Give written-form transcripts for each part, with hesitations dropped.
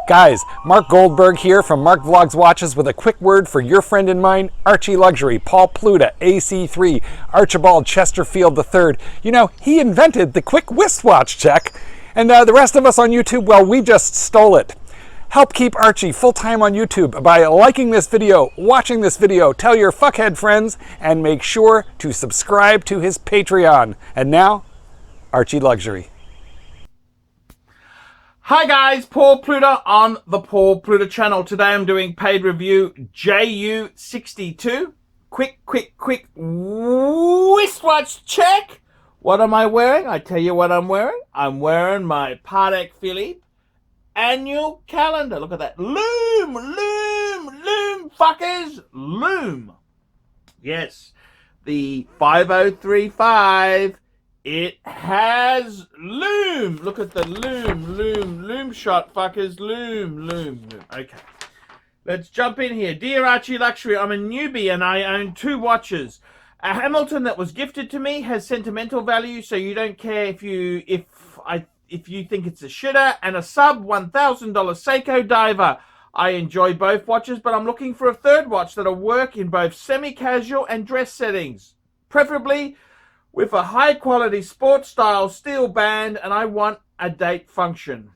Guys, Mark Goldberg here from Mark Vlogs Watches with a quick word for your friend and mine, Archie Luxury, Paul Pluta, AC3, Archibald Chesterfield III. You know, he invented the quick wristwatch check, and the rest of us on YouTube, well, we just stole it. Help keep Archie full-time on YouTube by liking this video, watching this video, tell your fuckhead friends, and make sure to subscribe to his Patreon. And now, Archie Luxury. Hi guys, Paul Pluta on the Paul Pluta channel. Today I'm doing paid review JU62. Quick wristwatch check. What am I wearing? I tell you what I'm wearing. I'm wearing my Patek Philippe annual calendar. Look at that. Loom, fuckers. Loom. Yes, the 5035. It has loom. Look at the loom shot, fuckers. Loom. Okay. Let's jump in here. Dear Archie Luxury, I'm a newbie and I own 2 watches. A Hamilton that was gifted to me has sentimental value, so you don't care if you think it's a shitter, and a sub $1,000 Seiko diver. I enjoy both watches, but I'm looking for a third watch that'll work in both semi-casual and dress settings. Preferably with a high-quality sports style steel band, and I want a date function.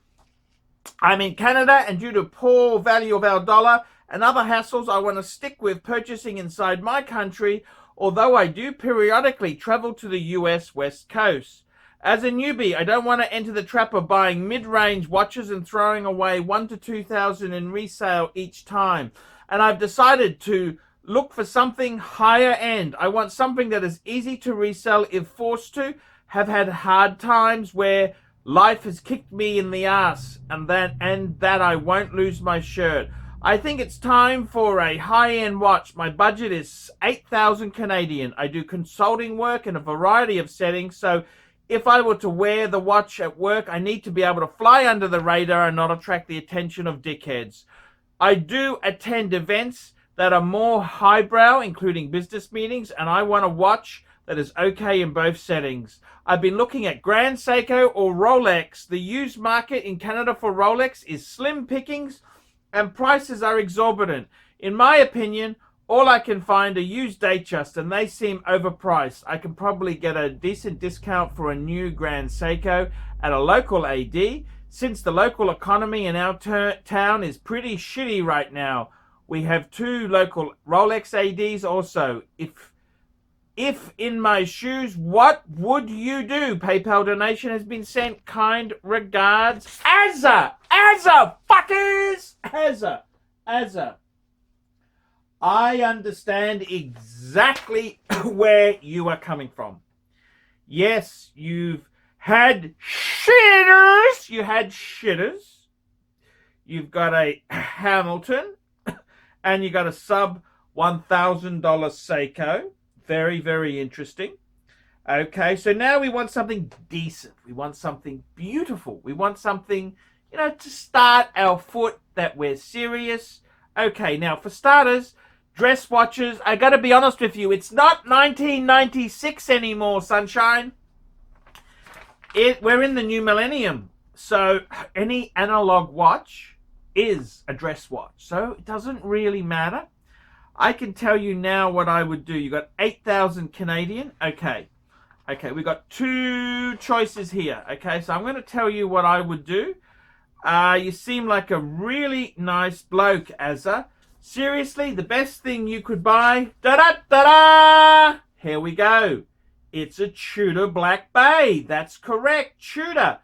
I'm in Canada, and due to poor value of our dollar and other hassles, I want to stick with purchasing inside my country, although I do periodically travel to the US West Coast. As a newbie, I don't want to enter the trap of buying mid-range watches and throwing away $1,000 to $2,000 in resale each time. And I've decided to look for something higher end. I want something that is easy to resell if forced to. Have had hard times where life has kicked me in the ass, and that I won't lose my shirt. I think it's time for a high-end watch. My budget is 8,000 Canadian. I do consulting work in a variety of settings, so if I were to wear the watch at work, I need to be able to fly under the radar and not attract the attention of dickheads. I do attend events that are more highbrow, including business meetings, and I want a watch that is okay in both settings. I've been looking at Grand Seiko or Rolex. The used market in Canada for Rolex is slim pickings and prices are exorbitant. In my opinion, all I can find are used Datejust and they seem overpriced. I can probably get a decent discount for a new Grand Seiko at a local AD, since the local economy in our town is pretty shitty right now. We have 2 local Rolex ADs also. If in my shoes, what would you do? PayPal donation has been sent. Kind regards, Azza, fuckers, Azza. I understand exactly where you are coming from. Yes, you've had shitters. You've got a Hamilton. And you got a sub $1,000 Seiko. Very interesting. Okay, so now we want something decent. We want something beautiful. We want something, to start our foot that we're serious. Okay, now for starters, dress watches. I got to be honest with you. It's not 1996 anymore, sunshine. We're in the new millennium. So any analog watch is a dress watch, so it doesn't really matter. I can tell you now what I would do. You got 8,000 Canadian. Okay, we got 2 choices here. Okay, so I'm going to tell you what I would do. You seem like a really nice bloke, Azza. Seriously, the best thing you could buy. Da-da-da-da! Here we go. It's a Tudor Black Bay. That's correct, Tudor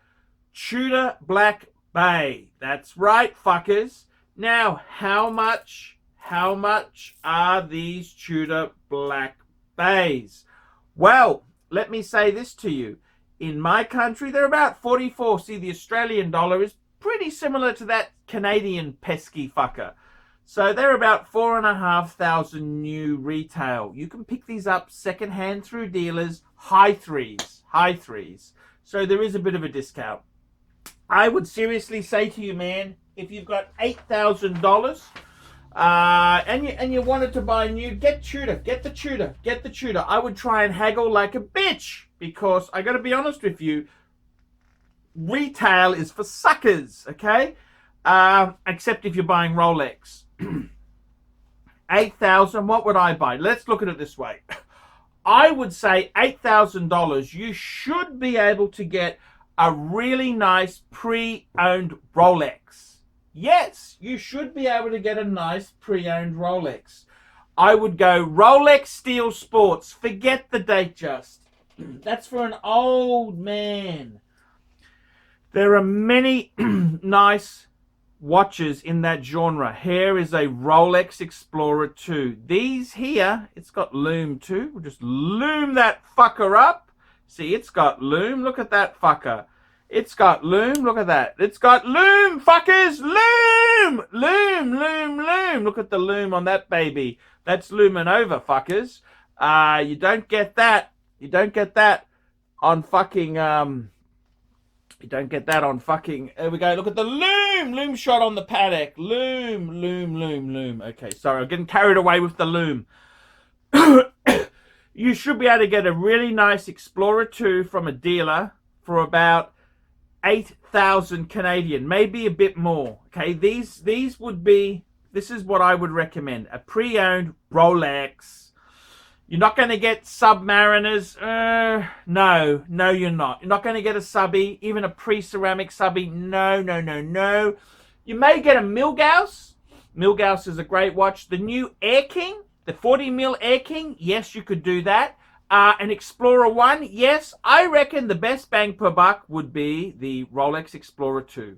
Black Bay. That's right, fuckers. Now, how much are these Tudor Black Bays? Well, let me say this to you. In my country, they're about 44. See, the Australian dollar is pretty similar to that Canadian pesky fucker. So they're about 4,500 new retail. You can pick these up secondhand through dealers, high threes. So there is a bit of a discount. I would seriously say to you, man, if you've got $8,000 and you wanted to buy new, get the Tudor. I would try and haggle like a bitch, because I got to be honest with you, retail is for suckers, okay? except if you're buying Rolex. 8,000. What would I buy? Let's look at it this way. I would say $8,000. You should be able to get a really nice pre-owned Rolex. Yes, you should be able to get a nice pre-owned Rolex. I would go Rolex Steel Sports. Forget the Datejust. That's for an old man. There are many nice watches in that genre. Here is a Rolex Explorer 2. These here, it's got lume too. We'll just lume that fucker up. See, it's got lume. Look at that fucker. It's got lume. Look at that. It's got lume, fuckers. Lume! Lume, lume, lume. Look at the lume on that baby. That's Luminova, fuckers. You don't get that. You don't get that on fucking, you don't get that on fucking, there we go. Look at the lume. Lume shot on the paddock. Lume, lume, lume, lume. Okay, sorry. I'm getting carried away with the lume. You should be able to get a really nice Explorer 2 from a dealer for about 8,000 Canadian, maybe a bit more. Okay, these would be, this is what I would recommend. A pre-owned Rolex. You're not going to get Submariners. No, you're not. You're not going to get a subby, even a pre-ceramic subby. No. You may get a Milgauss. Milgauss is a great watch. The new Air King, the 40mm Air King, yes, you could do that. An Explorer 1, yes, I reckon the best bang per buck would be the Rolex Explorer 2.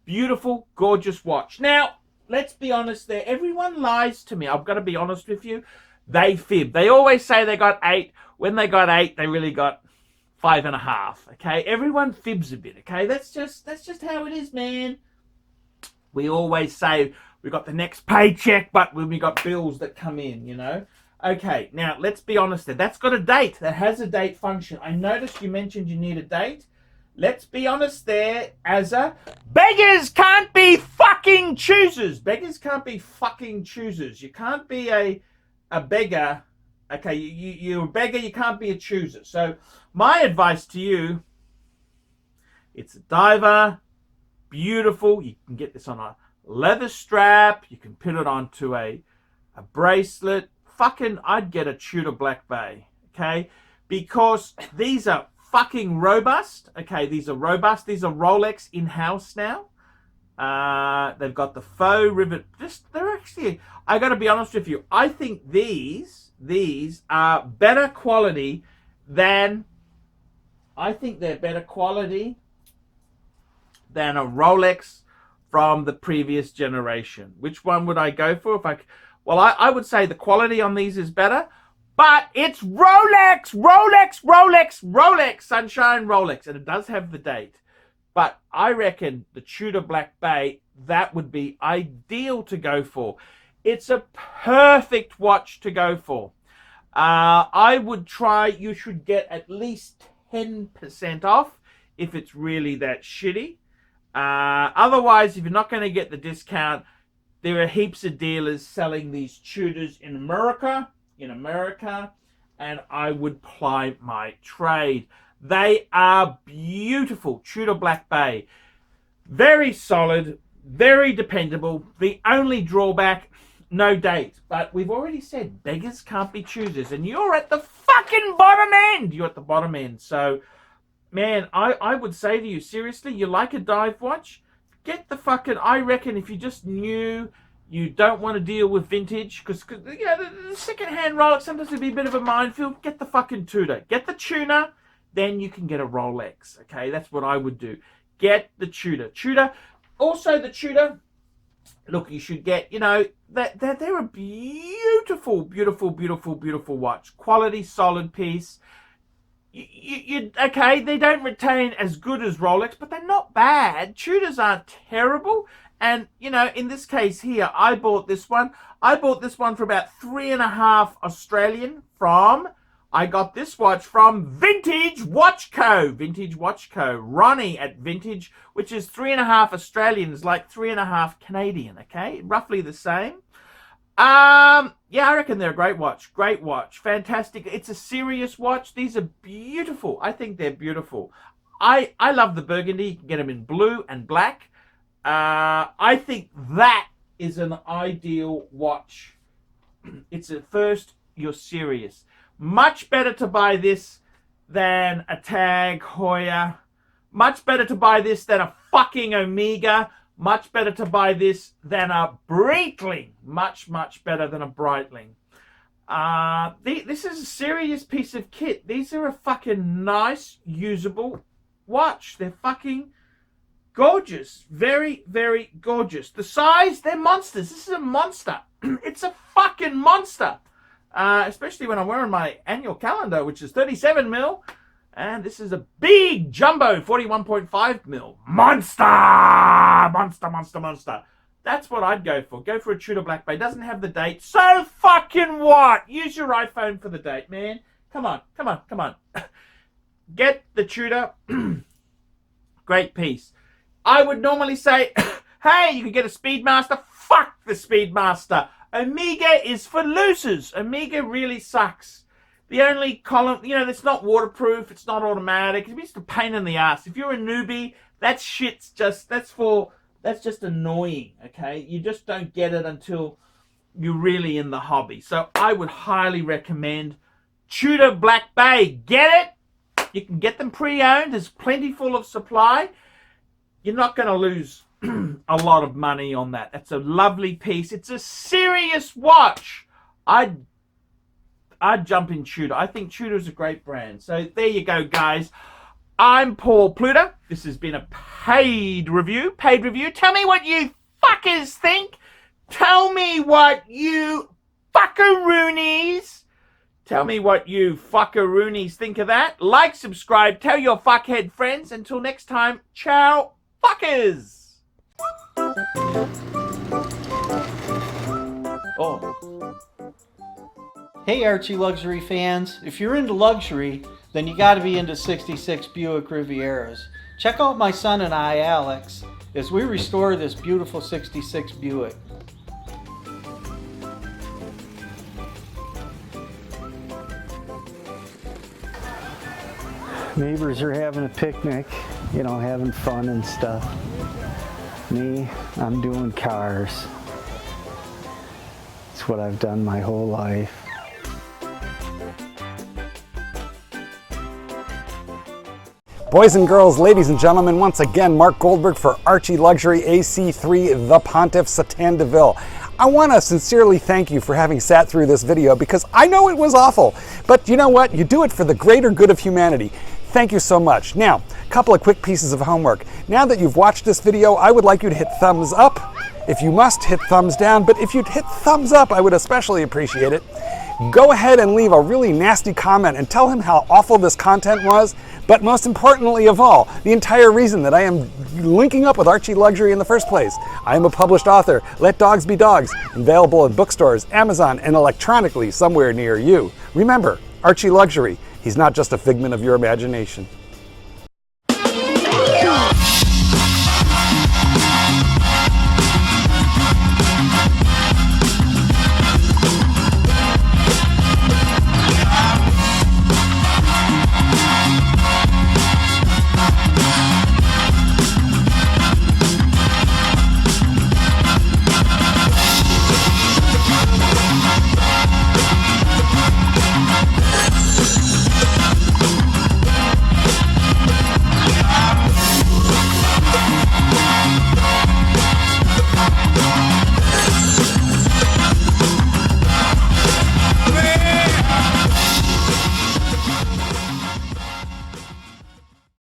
Beautiful, gorgeous watch. Now, let's be honest there. Everyone lies to me. I've got to be honest with you. They fib. They always say they got 8. When they got 8, they really got 5.5. Okay, everyone fibs a bit. Okay, that's just how it is, man. We always say we got the next paycheck, but when we got bills that come in, you know. Okay, now let's be honest there. That's got a date. That has a date function. I noticed you mentioned you need a date. Let's be honest there, Azza. Beggars can't be fucking choosers. Beggars can't be fucking choosers. You can't be a beggar. Okay, you're a beggar, you can't be a chooser. So my advice to you, it's a diver, beautiful. You can get this on a leather strap. You can put it onto a bracelet. Fucking, I'd get a Tudor Black Bay, okay? Because these are fucking robust, okay? These are robust. These are Rolex in-house now. They've got the faux rivet. They're actually, I got to be honest with you, I think these are better quality than, I think they're better quality than a Rolex from the previous generation. Which one would I go for? Well, I would say the quality on these is better, but it's Rolex, Sunshine Rolex, and it does have the date. But I reckon the Tudor Black Bay, that would be ideal to go for. It's a perfect watch to go for. I would try, you should get at least 10% off if it's really that shitty. Otherwise, if you're not going to get the discount, there are heaps of dealers selling these Tudors in America, and I would ply my trade. They are beautiful. Tudor Black Bay. Very solid, very dependable. The only drawback, no date. But we've already said beggars can't be choosers, and you're at the fucking bottom end. You're at the bottom end. So, man, I would say to you, seriously, you like a dive watch? Get the fucking, I reckon if you just knew you don't want to deal with vintage, because you know, the second-hand Rolex, sometimes it'd be a bit of a minefield, get the fucking Tudor. Get the tuner, then you can get a Rolex, okay? That's what I would do. Get the Tudor. Also the Tudor, look, you should get, you know, they're a beautiful, beautiful, beautiful, beautiful watch. Quality, solid piece. Okay, they don't retain as good as Rolex, but they're not bad. Tudors aren't terrible. And, you know, in this case here, I bought this one. I bought this one for about 3.5 Australian from, I got this watch from Vintage Watch Co. Vintage Watch Co. Ronnie at Vintage, which is 3.5 Australian, is like 3.5 Canadian, okay? Roughly the same. Yeah, I reckon they're a great watch. Great watch. Fantastic. It's a serious watch. These are beautiful. I think they're beautiful. I love the burgundy. You can get them in blue and black. I think that is an ideal watch. It's at first, you're serious. Much better to buy this than a Tag Heuer. Much better to buy this than a fucking Omega. Much better to buy this than a Breitling. Much, much better than a Breitling. This is a serious piece of kit. These are a fucking nice, usable watch. They're fucking gorgeous. Very, very gorgeous. The size, they're monsters. This is a monster. It's a fucking monster. Especially when I'm wearing my annual calendar, which is 37 mil. And this is a big jumbo 41.5 mil. Monster! Monster, monster, monster. That's what I'd go for. Go for a Tudor Black Bay. Doesn't have the date. So fucking what? Use your iPhone for the date, man. Come on, come on, come on. Get the Tudor. Great piece. I would normally say, hey, you can get a Speedmaster. Fuck the Speedmaster. Omega is for losers. Omega really sucks. The only column, it's not waterproof. It's not automatic. It's just a pain in the ass. If you're a newbie, that shit's just, that's just annoying, okay? You just don't get it until you're really in the hobby. So I would highly recommend Tudor Black Bay. Get it? You can get them pre-owned. There's plenty full of supply. You're not going to lose a lot of money on that. That's a lovely piece. It's a serious watch. I'd jump in Tudor. I think Tudor is a great brand. So there you go, guys. I'm Paul Pluta. This has been a paid review. Tell me what you fuckers think. Tell me what you fuckaroonies. Tell me what you fuckaroonies think of that. Like, subscribe, tell your fuckhead friends. Until next time, ciao, fuckers. Oh. Hey Archie Luxury fans, if you're into luxury, then you gotta be into 66 Buick Rivieras. Check out my son and I, Alex, as we restore this beautiful 66 Buick. Neighbors are having a picnic, having fun and stuff. Me, I'm doing cars. It's what I've done my whole life. Boys and girls, ladies and gentlemen, once again, Mark Goldberg for Archie Luxury AC3, the Pontiff Satan DeVille. I want to sincerely thank you for having sat through this video because I know it was awful, but you know what? You do it for the greater good of humanity. Thank you so much. Now, a couple of quick pieces of homework. Now that you've watched this video, I would like you to hit thumbs up. If you must, hit thumbs down, but if you'd hit thumbs up, I would especially appreciate it. Go ahead and leave a really nasty comment and tell him how awful this content was, but most importantly of all, the entire reason that I am linking up with Archie Luxury in the first place. I am a published author. Let Dogs Be Dogs, available in bookstores, Amazon, and electronically somewhere near you. Remember, Archie Luxury, he's not just a figment of your imagination.